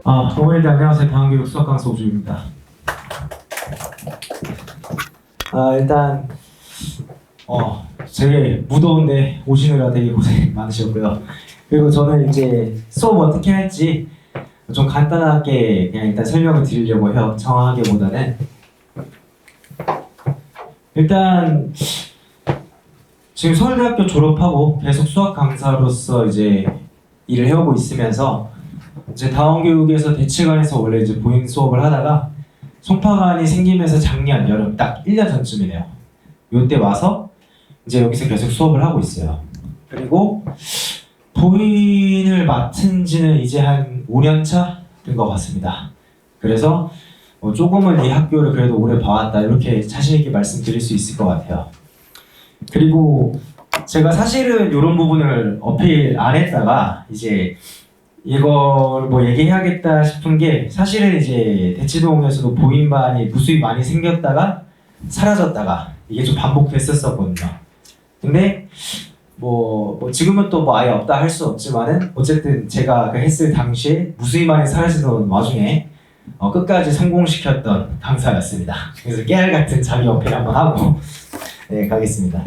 어머니들 안녕하세요. 다원교육 수학 강사 오주입니다. 일단 되게 무더운데 오시느라 되게 고생 많으셨고요. 그리고 저는 이제 수업 어떻게 할지 좀 간단하게 그냥 일단 설명을 드리려고 해요. 정확하게보다는 일단 지금 서울대학교 졸업하고 계속 수학 강사로서 이제 일을 해오고 있으면서 이제 다원교육에서 대치관에서 원래 이제 보행 수업을 하다가 송파관이 생기면서 작년 여름 딱 1년 전쯤이네요. 요때 와서 이제 여기서 계속 수업을 하고 있어요. 그리고 보인을 맡은 지는 이제 한 5년 차 된 것 같습니다. 그래서 조금은 이 학교를 그래도 오래 봐왔다 이렇게 자신 있게 말씀드릴 수 있을 것 같아요. 그리고 제가 사실은 이런 부분을 어필 안 했다가 이제 이걸 뭐 얘기해야겠다 싶은 게 사실은 이제 대치동에서도 보인반이 무수히 많이 생겼다가 사라졌다가 이게 좀 반복됐었거든요. 근데 뭐 지금은 또 뭐 아예 없다 할 수 없지만은 어쨌든 제가 그 했을 당시에 무수히 많이 사라지던 와중에 끝까지 성공시켰던 강사였습니다. 그래서 깨알 같은 자기 어필 한번 하고 네 가겠습니다.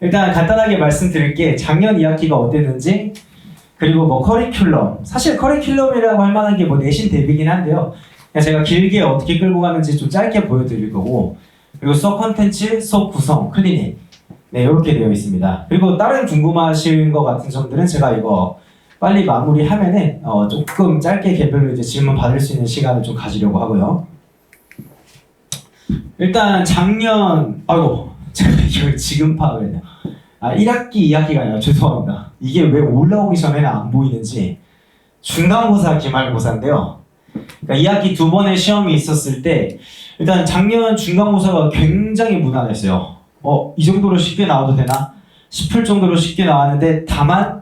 일단 간단하게 말씀드릴 게 작년 2학기가 어땠는지 그리고 뭐 커리큘럼 사실 커리큘럼이라고 할 만한 게 뭐 내신 대비긴 한데요. 그냥 제가 길게 어떻게 끌고 가는지 좀 짧게 보여드릴 거고 그리고 수업 컨텐츠, 수업 구성, 클리닉 네 이렇게 되어 있습니다. 그리고 다른 궁금하신 것 같은 점들은 제가 이거 빨리 마무리하면은 조금 짧게 개별로 이제 질문 받을 수 있는 시간을 좀 가지려고 하고요. 일단 작년 제가 이걸 지금 파악을 했네요. 1학기, 2학기가 아니라 죄송합니다. 이게 왜 올라오기 전에는 안 보이는지 중간고사, 기말고사인데요. 그러니까 2학기 두 번의 시험이 있었을 때 일단 작년 중간고사가 굉장히 무난했어요. 이 정도로 쉽게 나와도 되나 싶을 정도로 쉽게 나왔는데 다만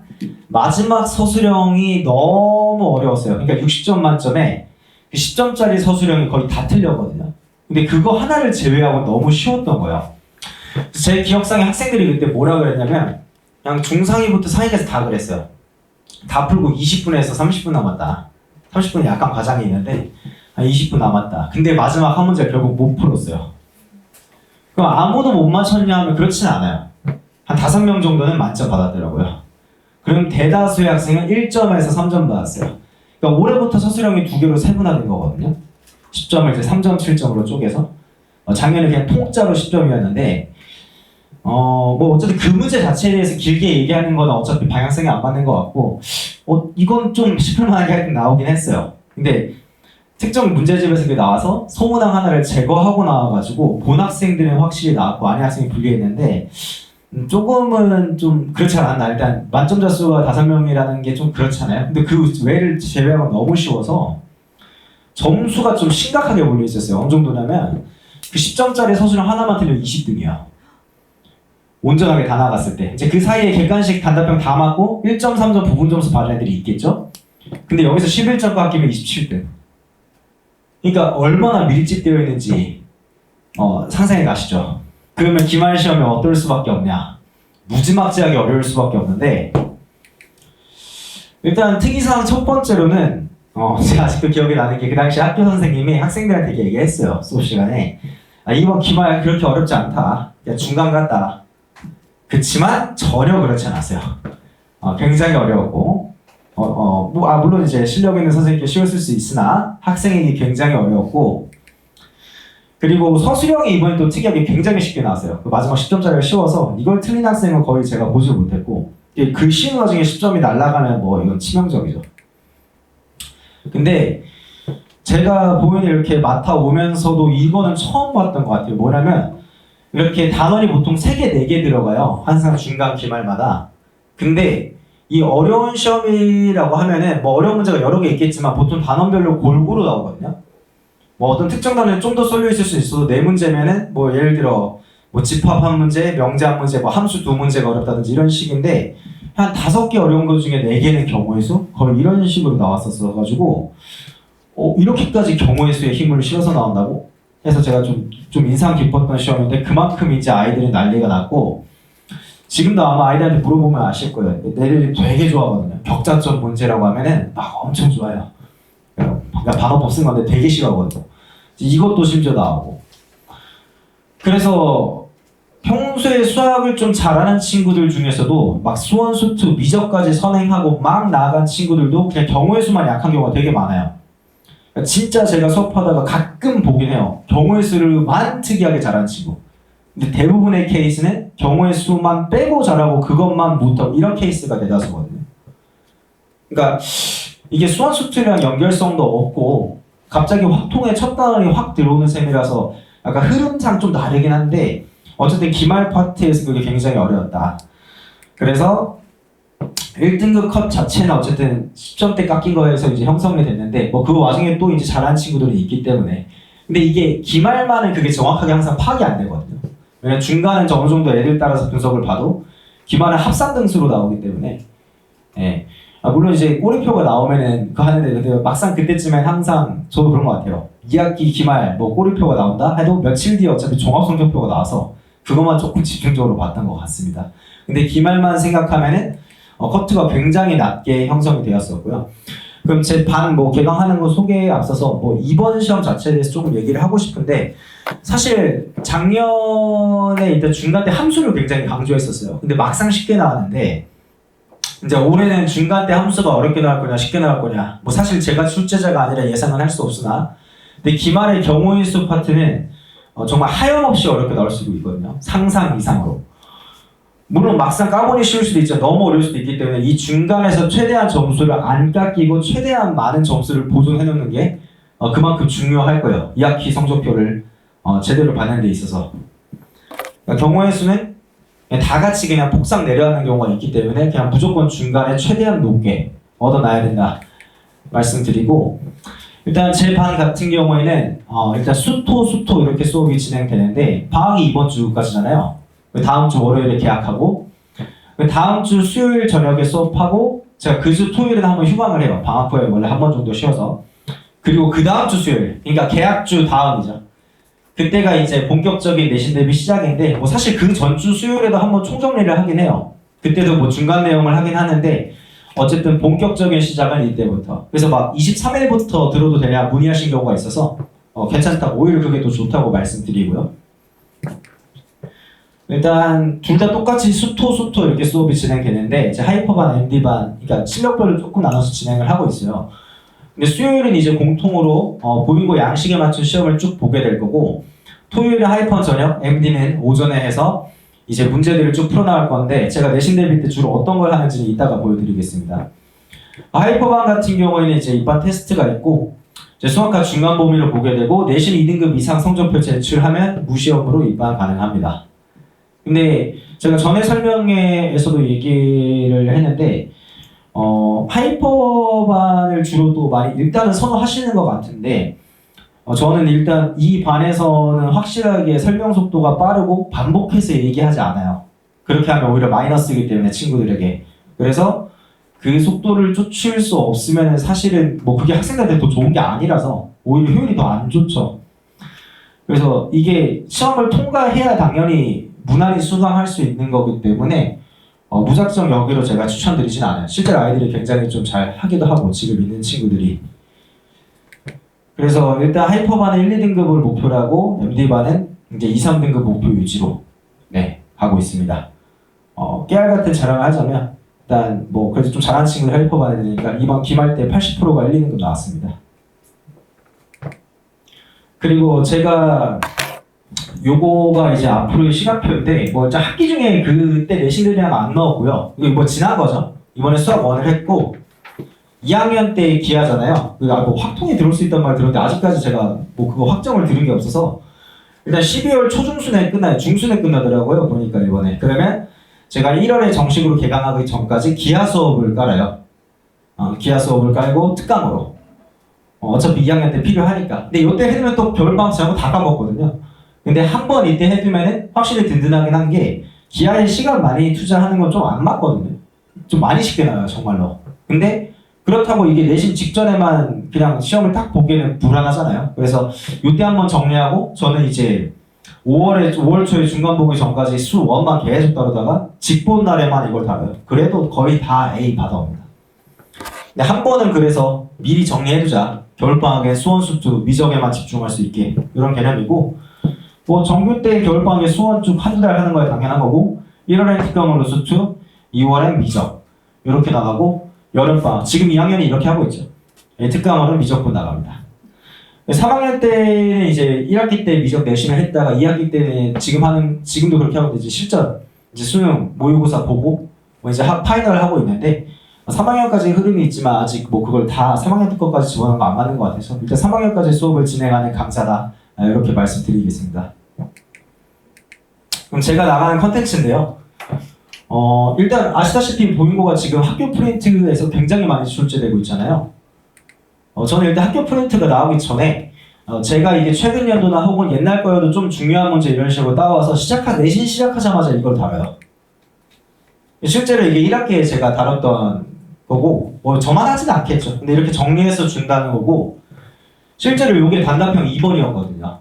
마지막 서술형이 너무 어려웠어요. 그러니까 60점 만점에 10점짜리 서술형이 거의 다 틀렸거든요. 근데 그거 하나를 제외하고 너무 쉬웠던 거예요. 제 기억상에 학생들이 그때 뭐라 그랬냐면 그냥 중상위부터 상위까지 다 그랬어요. 다 풀고 20분에서 30분 남았다. 30분이 약간 과장이 있는데 한 20분 남았다. 근데 마지막 한 문제 결국 못 풀었어요. 그럼 아무도 못 맞췄냐 하면 그렇진 않아요. 한 5명 정도는 만점 받았더라고요. 그럼 대다수의 학생은 1점에서 3점 받았어요. 그러니까 올해부터 서술형이 2개로 세분화된 거거든요. 10점을 이제 3점, 7점으로 쪼개서 작년에 그냥 통짜로 10점이었는데 뭐 어쨌든 그 문제 자체에 대해서 길게 얘기하는 거는 어차피 방향성이 안 맞는 것 같고 이건 좀 싶을만하게 하여튼 나오긴 했어요. 근데 특정 문제집에서 이게 나와서 소문항 하나를 제거하고 나와가지고 본 학생들은 확실히 나왔고 아닌 학생이 불리했는데 조금은 좀 그렇지 않았나. 일단 만점자 수가 5명이라는 게 좀 그렇잖아요. 근데 그 외를 제외하고 너무 쉬워서 점수가 좀 심각하게 몰려 있었어요. 어느 정도냐면 그 10점짜리 서술형 하나만 틀려 20등이야. 온전하게 다 나갔을 때. 이제 그 사이에 객관식 단답형 다 맞고 1점, 3점 부분 점수 받은 애들이 있겠죠? 근데 여기서 11점 깎이면 27등. 그러니까 얼마나 밀집되어 있는지 상상해 가시죠. 그러면 기말 시험이 어떨 수밖에 없냐? 무지막지하게 어려울 수밖에 없는데 일단 특이사항 첫 번째로는 제가 아직도 기억이 나는 게 그 당시 학교 선생님이 학생들한테 얘기했어요. 수업 시간에 이번 기말 그렇게 어렵지 않다. 그냥 중간 같다. 그치만 전혀 그렇지 않았어요. 굉장히 어려웠고 물론 이제 실력 있는 선생님께 쉬웠을 수 있으나 학생에게 굉장히 어려웠고 그리고 서술형이 이번에 또 특이하게 굉장히 쉽게 나왔어요. 그 마지막 10점짜리가 쉬워서 이걸 틀린 학생은 거의 제가 보지 못했고 그 쉬운 와중에 10점이 날아가면 뭐 이건 치명적이죠. 근데 제가 보면은 이렇게 맡아오면서도 이거는 처음 봤던 것 같아요. 뭐냐면 이렇게 단원이 보통 3개, 4개 들어가요. 항상 중간 기말마다. 근데 이 어려운 시험이라고 하면은 뭐 어려운 문제가 여러 개 있겠지만 보통 단원별로 골고루 나오거든요. 뭐 어떤 특정 단원에 좀 더 쏠려 있을 수 있어도 4문제면은 뭐 예를 들어 뭐 집합 한 문제, 명제 한 문제, 뭐 함수 2문제가 어렵다든지 이런 식인데 한 5개 어려운 것 중에 4개는 경우의 수? 거의 이런 식으로 나왔었어 가지고 이렇게까지 경우의 수에 힘을 실어서 나온다고? 해서 제가 좀 인상 깊었던 시험인데 그만큼 이제 아이들이 난리가 났고 지금도 아마 아이들한테 물어보면 아실 거예요. 애들이 되게 좋아하거든요. 격자점 문제라고 하면은 막 엄청 좋아해요. 그러니까 반어법 쓴 건데 되게 싫어하거든요. 이것도 심지어 나오고. 그래서 평소에 수학을 좀 잘하는 친구들 중에서도 막 수원, 수투, 미적까지 선행하고 막 나아간 친구들도 그냥 경우의 수만 약한 경우가 되게 많아요. 그러니까 진짜 제가 수업하다가 가끔 보긴 해요. 경우의 수를만 특이하게 잘하는 친구. 근데 대부분의 케이스는 경우의 수만 빼고 잘하고 그것만 못하고 이런 케이스가 대다수거든요. 그러니까 이게 수원, 수투랑 연결성도 없고 갑자기 확통에 첫 단원이 확 들어오는 셈이라서 약간 흐름상 좀 다르긴 한데 어쨌든 기말 파트에서 그게 굉장히 어려웠다. 그래서 1등급 컷 자체는 어쨌든 10점대 깎인 거에서 이제 형성이 됐는데 뭐 그 와중에 또 이제 잘하는 친구들이 있기 때문에 근데 이게 기말만은 그게 정확하게 항상 파악이 안 되거든요. 왜냐면 중간은 어느 정도 애들 따라서 분석을 봐도 기말은 합산 등수로 나오기 때문에 예. 물론 이제 꼬리표가 나오면은 그거 하는데 근데 막상 그때쯤엔 항상 저도 그런 것 같아요. 2학기 기말 뭐 꼬리표가 나온다 해도 며칠 뒤에 어차피 종합성적표가 나와서 그것만 조금 집중적으로 봤던 것 같습니다. 근데 기말만 생각하면은 커트가 굉장히 낮게 형성이 되었었고요. 그럼 제 반 뭐 개강하는 거 소개에 앞서서 뭐 이번 시험 자체에 대해서 조금 얘기를 하고 싶은데 사실 작년에 일단 중간 때 함수를 굉장히 강조했었어요. 근데 막상 쉽게 나왔는데 이제 올해는 중간 때 함수가 어렵게 나올 거냐 쉽게 나올 거냐 뭐 사실 제가 출제자가 아니라 예상은 할 수 없으나 근데 기말의 경우의 수 파트는 정말 하염없이 어렵게 나올 수도 있거든요. 상상 이상으로. 물론 막상 까보니 쉬울 수도 있죠. 너무 어려울 수도 있기 때문에 이 중간에서 최대한 점수를 안 깎이고 최대한 많은 점수를 보존해 놓는 게 그만큼 중요할 거예요. 2학기 성적표를 제대로 받는 데 있어서. 그러니까 경우의 수는 다 같이 그냥 폭삭 내려가는 경우가 있기 때문에 그냥 무조건 중간에 최대한 높게 얻어놔야 된다 말씀드리고 일단 제 반 같은 경우에는 일단 수토 이렇게 수업이 진행되는데 방학이 이번 주까지잖아요. 다음 주 월요일에 개학하고 다음 주 수요일 저녁에 수업하고 제가 그 주 토요일에 한번 휴강을 해요. 방학 후에 원래 한 번 정도 쉬어서 그리고 그 다음 주 수요일 그러니까 개학주 다음이죠. 그때가 이제 본격적인 내신 대비 시작인데 뭐 사실 그 전주 수요일에도 한번 총정리를 하긴 해요. 그때도 뭐 중간 내용을 하긴 하는데 어쨌든 본격적인 시작은 이때부터. 그래서 막 23일부터 들어도 되냐 문의하신 경우가 있어서 괜찮다고 오히려 그게 더 좋다고 말씀드리고요. 일단 둘 다 똑같이 수토 이렇게 수업이 진행되는데 이제 하이퍼반, MD반 그러니까 실력별로 조금 나눠서 진행을 하고 있어요. 근데 수요일은 이제 공통으로 보이고 양식에 맞춘 시험을 쭉 보게 될 거고 토요일은 하이퍼 저녁, MD는 오전에 해서 이제 문제들을 쭉 풀어나갈 건데 제가 내신 대비 때 주로 어떤 걸 하는지는 이따가 보여드리겠습니다. 하이퍼반 같은 경우에는 이제 입반 테스트가 있고 이제 수학과 중간 범위를 보게 되고 내신 2등급 이상 성적표 제출하면 무시험으로 입반 가능합니다. 근데 제가 전에 설명회에서도 얘기를 했는데 하이퍼반을 주로도 많이 일단은 선호하시는 것 같은데 저는 일단 이 반에서는 확실하게 설명 속도가 빠르고 반복해서 얘기하지 않아요. 그렇게 하면 오히려 마이너스이기 때문에 친구들에게. 그래서 그 속도를 쫓을 수 없으면 사실은 뭐 그게 학생들한테 더 좋은 게 아니라서 오히려 효율이 더 안 좋죠. 그래서 이게 시험을 통과해야 당연히 무난히 수강할 수 있는 거기 때문에 무작정 여기로 제가 추천드리진 않아요. 실제로 아이들이 굉장히 좀 잘 하기도 하고 지금 있는 친구들이. 그래서 일단 하이퍼반은 1, 2등급을 목표로 하고 MD반은 이제 2, 3등급 목표 유지로 하고 있습니다. 깨알 같은 자랑을 하자면 일단 뭐 그래도 좀 잘하는 친구들 하이퍼반에 되니까 이번 기말 때 80%가 1, 2등급 나왔습니다. 그리고 제가 요거가 이제 앞으로의 시간표인데 뭐 학기 중에 그때 내신들이랑 안 넣었고요. 이거 뭐 지난 거죠. 이번에 수학 1을 했고 2학년 때 기하잖아요. 뭐 확통이 들어올 수 있단 말 들었는데 아직까지 제가 뭐 그거 확정을 들은 게 없어서 일단 12월 초중순에 끝나요. 중순에 끝나더라고요. 보니까 이번에. 그러면 제가 1월에 정식으로 개강하기 전까지 기하 수업을 깔아요. 기하 수업을 깔고 특강으로. 어차피 2학년 때 필요하니까. 근데 이때 해두면 또 겨울방학 지나고 다 까먹거든요. 근데 한 번 이때 해두면은 확실히 든든하긴 한 게 기하에 시간 많이 투자하는 건 좀 안 맞거든요. 좀 많이 쉽게 나와요, 정말로. 근데 그렇다고 이게 내신 직전에만 그냥 시험을 딱 보기에는 불안하잖아요. 그래서 이때 한번 정리하고 저는 이제 5월 초에 중간 보기 전까지 수 1만 계속 다루다가 직본 날에만 이걸 다뤄요. 그래도 거의 다 A 받아옵니다. 근데 한 번은 그래서 미리 정리해두자. 겨울방학에 수원 수투 미적에만 집중할 수 있게 이런 개념이고, 뭐 정규 때 겨울방학에 수원 쭉 한두 달 하는 거에 당연한 거고, 1월엔 특강으로 수투, 2월엔 미적 이렇게 나가고, 여름방학 지금 2학년이 이렇게 하고 있죠. 특강으로 미적분 나갑니다. 3학년 때는 이제 1학기 때 미적 내신을 했다가 2학기 때는 지금도 그렇게 하고 이제 실전, 이제 수능, 모의고사 보고 뭐 이제 파이널을 하고 있는데, 3학년까지 흐름이 있지만 아직 뭐 그걸 다 3학년 것까지 집어넣은 거 안 맞는 것 같아서 일단 3학년까지 수업을 진행하는 강사다, 이렇게 말씀드리겠습니다. 그럼 제가 나가는 컨텐츠인데요. 일단 아시다시피 보잉고가 지금 학교 프린트에서 굉장히 많이 출제되고 있잖아요. 저는 일단 학교 프린트가 나오기 전에 제가 이게 최근 연도나 혹은 옛날 거여도 좀 중요한 문제 이런 식으로 따와서 내신 시작하자마자 이걸 다뤄요. 실제로 이게 1학기에 제가 다뤘던 거고, 뭐 저만 하진 않겠죠. 근데 이렇게 정리해서 준다는 거고, 실제로 이게 단답형 2번이었거든요.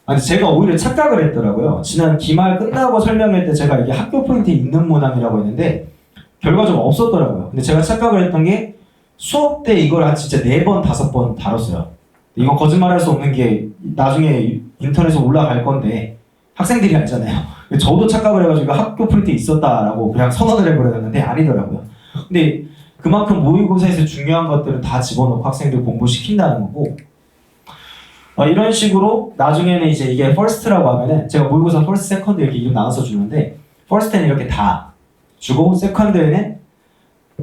아니 제가 오히려 착각을 했더라고요. 지난 기말 끝나고 설명할 때 제가 이게 학교 프린트에 있는 문항이라고 했는데 결과적으로 없었더라고요. 근데 제가 착각을 했던 게 수업 때 이걸 한 진짜 4번, 5번 다뤘어요. 이건 거짓말할 수 없는 게 나중에 인터넷에 올라갈 건데 학생들이 알잖아요. 저도 착각을 해가지고 학교 프린트에 있었다라고 그냥 선언을 해버렸는데 아니더라고요. 근데 그만큼 모의고사에서 중요한 것들을 다 집어넣고 학생들 공부시킨다는 거고, 이런 식으로 나중에는 이제 이게 퍼스트라고 하면은 제가 모의고사 퍼스트, 세컨드 이렇게 이름 나눠서 주는데, 퍼스트는 이렇게 다 주고 세컨드에는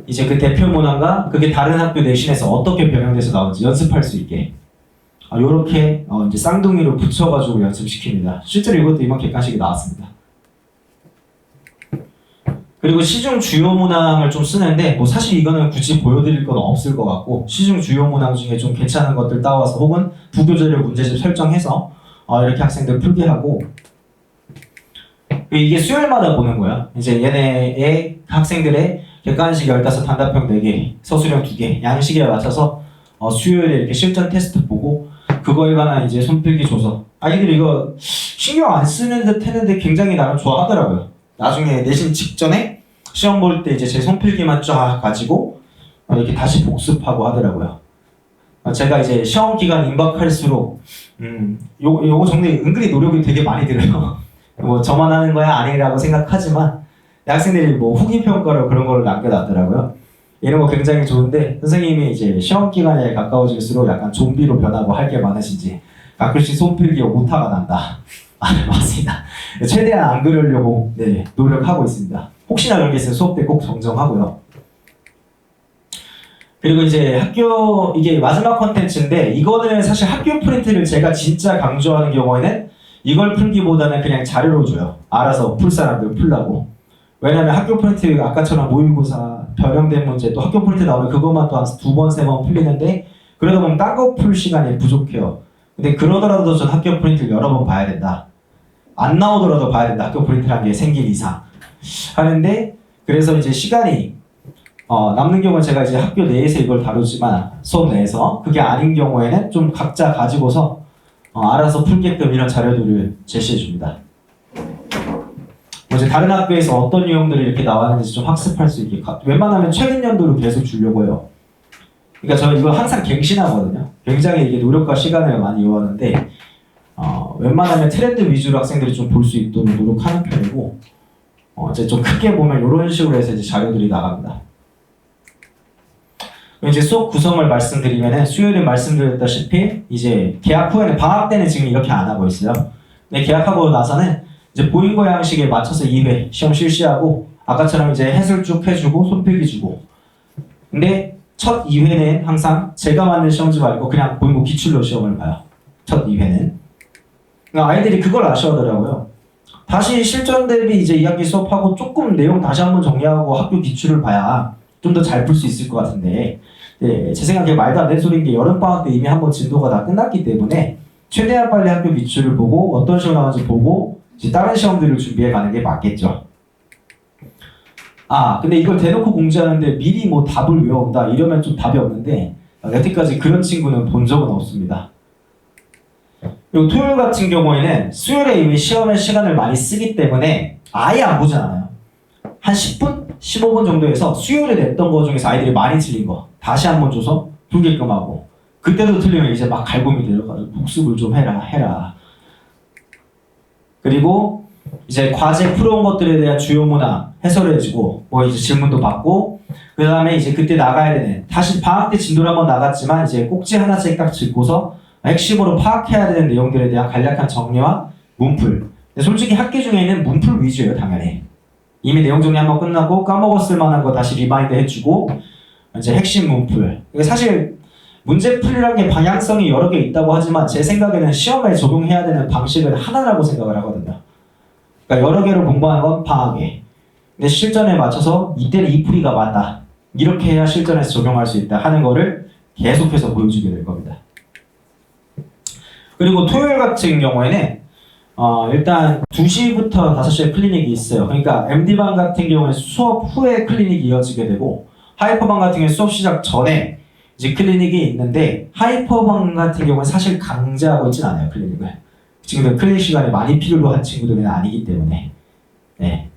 이제 그 대표 문항과 그게 다른 학교 내신에서 어떻게 변형돼서 나오는지 연습할 수 있게 요렇게 이제 쌍둥이로 붙여가지고 연습시킵니다. 실제로 이것도 이번 객관식에 나왔습니다. 그리고 시중 주요 문항을 좀 쓰는데 뭐 사실 이거는 굳이 보여드릴 건 없을 것 같고, 시중 주요 문항 중에 좀 괜찮은 것들 따와서 혹은 부교재를 문제집 설정해서 이렇게 학생들 풀게 하고, 이게 수요일마다 보는 거야. 이제 얘네의 학생들의 객관식 15, 단답형 4개, 서술형 2개, 양식에 맞춰서 수요일에 이렇게 실전 테스트 보고, 그거에 관한 이제 손필기 줘서 아이들이 이거 신경 안 쓰는 듯 했는데 굉장히 나름 좋아하더라고요. 나중에 내신 직전에 시험 볼 때 이제 제 손필기만 쫙 가지고 이렇게 다시 복습하고 하더라고요. 제가 이제 시험 기간 임박할수록 요거 정리 은근히 노력이 되게 많이 들어요. 뭐 저만 하는 거야 아니라고 생각하지만 학생들이 뭐 후기 평가로 그런 걸 남겨놨더라고요. 이런 거 굉장히 좋은데, 선생님이 이제 시험 기간에 가까워질수록 약간 좀비로 변하고 할 게 많으신지 가끔씩 손필기에 오타가 난다. 맞습니다. 최대한 안 그러려고 노력하고 있습니다. 혹시나 그런 게 있으면 수업 때 꼭 정정하고요. 그리고 이제 이게 마지막 컨텐츠인데, 이거는 사실 학교 프린트를 제가 진짜 강조하는 경우에는 이걸 풀기보다는 그냥 자료로 줘요. 알아서 풀 사람들 풀라고. 왜냐면 학교 프린트 아까처럼 모의고사 변형된 문제 또 학교 프린트 나오면 그것만 또 한 2번, 3번 풀리는데, 그러다 보면 딴 거 풀 시간이 부족해요. 근데 그러더라도 전 학교 프린트를 여러 번 봐야 된다. 안 나오더라도 봐야 된다. 학교 프린트라는 게 생긴 이상. 하는데, 그래서 이제 시간이 남는 경우는 제가 이제 학교 내에서 이걸 다루지만 수업 내에서 그게 아닌 경우에는 좀 각자 가지고서 알아서 풀게끔 이런 자료들을 제시해 줍니다. 이제 다른 학교에서 어떤 유형들이 이렇게 나왔는지 좀 학습할 수 있게 웬만하면 최근 연도로 계속 주려고 해요. 그러니까 저는 이걸 항상 갱신하거든요. 굉장히 이게 노력과 시간을 많이 요하는데 웬만하면 트렌드 위주로 학생들이 좀 볼 수 있도록 노력하는 편이고, 이제 좀 크게 보면 이런 식으로 해서 이제 자료들이 나갑니다. 이제 수업 구성을 말씀드리면은 수요일에 말씀드렸다시피 이제 개학 후에는 방학 때는 지금 이렇게 안 하고 있어요. 근데 개학하고 나서는 이제 보잉고 양식에 맞춰서 2회 시험 실시하고, 아까처럼 이제 해설 쭉 해주고 손필기 주고. 근데 첫 2회는 항상 제가 만든 시험지 말고 그냥 보잉고 기출로 시험을 봐요. 첫 2회는. 그러니까 아이들이 그걸 아쉬워하더라고요. 다시 실전 대비 이제 2학기 수업하고 조금 내용 다시 한번 정리하고 학교 기출을 봐야 좀 더 잘 풀 수 있을 것 같은데, 제 생각에 말도 안 되는 소리인 게 여름방학 때 이미 한번 진도가 다 끝났기 때문에 최대한 빨리 학교 기출을 보고 어떤 시험 나오는지 보고 이제 다른 시험들을 준비해 가는 게 맞겠죠. 근데 이걸 대놓고 공지하는데 미리 뭐 답을 외워온다 이러면 좀 답이 없는데, 여태까지 그런 친구는 본 적은 없습니다. 그리고 토요일 같은 경우에는 수요일에 이미 시험에 시간을 많이 쓰기 때문에 아예 안 보진 않아요. 한 10분? 15분 정도에서 수요일에 냈던 거 중에서 아이들이 많이 틀린 거 다시 한번 줘서 풀게끔 하고, 그때도 틀리면 이제 막 갈굼이 들어가지고 복습을 좀 해라. 그리고 이제 과제 풀어온 것들에 대한 주요 문항 해설해주고, 뭐 이제 질문도 받고, 그 다음에 이제 그때 나가야 되는, 다시 방학 때 진도를 한번 나갔지만 이제 꼭지 하나씩 딱 짚고서 핵심으로 파악해야 되는 내용들에 대한 간략한 정리와 문풀. 근데 솔직히 학기 중에는 문풀 위주예요, 당연히. 이미 내용 정리 한번 끝나고 까먹었을 만한 거 다시 리마인드 해주고, 이제 핵심 문풀. 사실 문제풀이라는 게 방향성이 여러 개 있다고 하지만 제 생각에는 시험에 적용해야 되는 방식은 하나라고 생각을 하거든요. 그러니까 여러 개를 공부하는 건 방학에, 근데 실전에 맞춰서 이때는 이 풀이가 맞다, 이렇게 해야 실전에서 적용할 수 있다 하는 거를 계속해서 보여주게 될 겁니다. 그리고 토요일 같은 경우에는 일단 2시부터 5시에 클리닉이 있어요. 그러니까 MD반 같은 경우는 수업 후에 클리닉이 이어지게 되고, 하이퍼반 같은 경우는 수업 시작 전에 이제 클리닉이 있는데, 하이퍼반 같은 경우는 사실 강제하고 있진 않아요, 클리닉을. 친구들 클리닉 시간이 많이 필요로 한 친구들은 아니기 때문에. 네.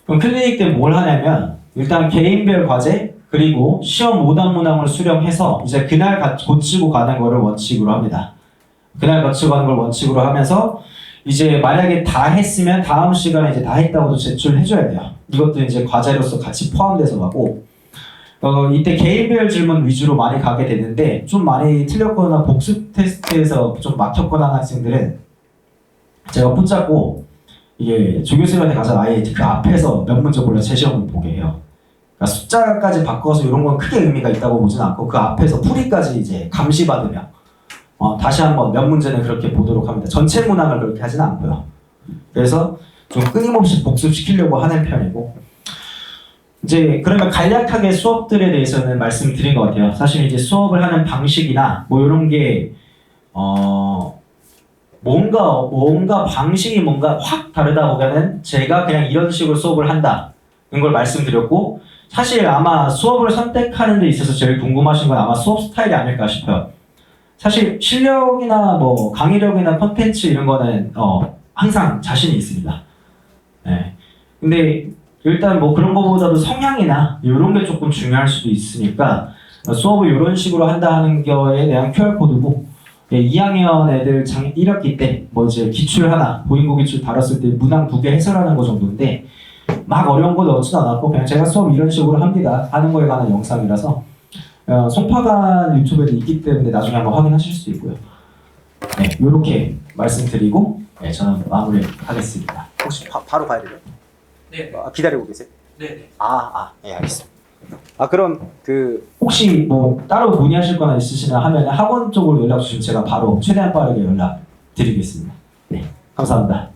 그럼 클리닉 때 뭘 하냐면, 일단 개인별 과제, 그리고 시험 오답 문항을 수령해서 이제 그날 고치고 가는 거를 원칙으로 합니다. 그날 거치고 가는 걸 원칙으로 하면서, 이제 만약에 다 했으면 다음 시간에 이제 다 했다고도 제출해줘야 돼요. 이것도 이제 과제로서 같이 포함돼서 가고, 이때 개인별 질문 위주로 많이 가게 되는데, 좀 많이 틀렸거나 복습 테스트에서 좀 막혔거나 하는 학생들은 제가 붙잡고 이게 조교수님한테 가서 아예 그 앞에서 몇 문제 골라 재시험을 보게 해요. 그러니까 숫자까지 바꿔서 이런 건 크게 의미가 있다고 보진 않고, 그 앞에서 풀이까지 이제 감시받으며 다시 한번 몇 문제는 그렇게 보도록 합니다. 전체 문항을 그렇게 하진 않고요. 그래서 좀 끊임없이 복습시키려고 하는 편이고, 이제 그러면 간략하게 수업들에 대해서는 말씀드린 것 같아요. 사실 이제 수업을 하는 방식이나 뭐 이런 게 뭔가 방식이 뭔가 확 다르다보다는 제가 그냥 이런 식으로 수업을 한다는 걸 말씀드렸고, 사실 아마 수업을 선택하는 데 있어서 제일 궁금하신 건 아마 수업 스타일이 아닐까 싶어요. 사실 실력이나 뭐 강의력이나 콘텐츠 이런 거는 항상 자신이 있습니다. 네. 근데 일단 뭐 그런 거보다도 성향이나 이런 게 조금 중요할 수도 있으니까 수업을 이런 식으로 한다 하는 거에 대한 QR코드고, 2학년 애들 1학기 때 뭐 이제 기출 하나, 보인고 기출 다뤘을 때 문항 2개 해설하는 거 정도인데, 막 어려운 거 넣지도 않았고 그냥 제가 수업 이런 식으로 합니다 하는 거에 관한 영상이라서 송파관 유튜브에도 있기 때문에 나중에 한번 확인하실 수 있고요. 네, 이렇게 말씀드리고 저는 마무리하겠습니다. 혹시 바로 가야 되죠? 네. 기다리고 계세요? 네. 네, 알겠습니다. 그럼 혹시 뭐 따로 문의하실 거나 있으시나 하면 학원 쪽으로 연락 주시면 제가 바로 최대한 빠르게 연락 드리겠습니다. 네, 감사합니다.